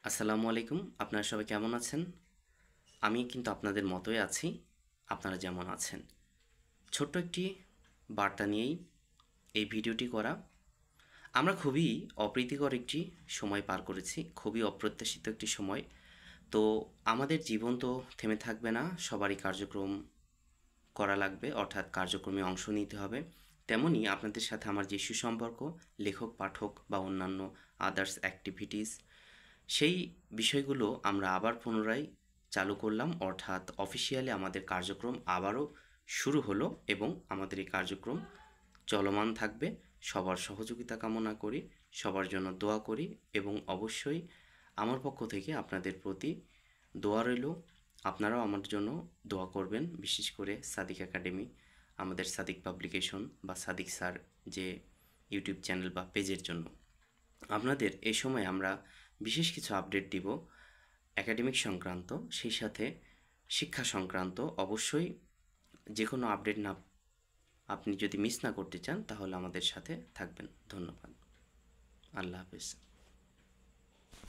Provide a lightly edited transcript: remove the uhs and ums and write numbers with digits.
আসসালামু আলাইকুম। আপনারা সবাই কেমন আছেন? আমি কিন্তু আপনাদের মতোই আছি। আপনারা যেমন আছেন। ছোট্ট একটি বার্তা নিয়েই এই ভিডিওটি করা। আমরা খুবই অপ্রীতিকর একটি সময় পার করেছি। খুবই অপ্রত্যাশিত একটি সময়। তো আমাদের জীবন তো থেমে থাকবে না। সবারই কার্যক্রম করা লাগবে, অর্থাৎ কার্যক্রমে অংশ নিতে হবে। তেমনই আপনাদের সাথে আমার যে সুসম্পর্ক, লেখক, পাঠক বা অন্যান্য আদার্স অ্যাক্টিভিটিস, সেই বিষয়গুলো আমরা আবার পুনরায় চালু করলাম, অর্থাৎ অফিসিয়ালি আমাদের কার্যক্রম আবারও শুরু হলো এবং আমাদের এই কার্যক্রম চলমান থাকবে। সবার সহযোগিতা কামনা করি, সবার জন্য দোয়া করি এবং অবশ্যই আমার পক্ষ থেকে আপনাদের প্রতি দোয়া রইল। আপনারাও আমার জন্য দোয়া করবেন, বিশেষ করে সাদিক একাডেমি, আমাদের সাদিক পাবলিকেশন বা সাদিক স্যার যে ইউটিউব চ্যানেল বা পেজের জন্য। আপনাদের এই সময় আমরা বিশেষ কিছু আপডেট দিব একাডেমিক সংক্রান্ত, সেই সাথে শিক্ষা সংক্রান্ত। অবশ্যই যে কোনো আপডেট না আপনি যদি মিস না করতে চান তাহলে আমাদের সাথে থাকবেন। ধন্যবাদ। আল্লাহ হাফেজ।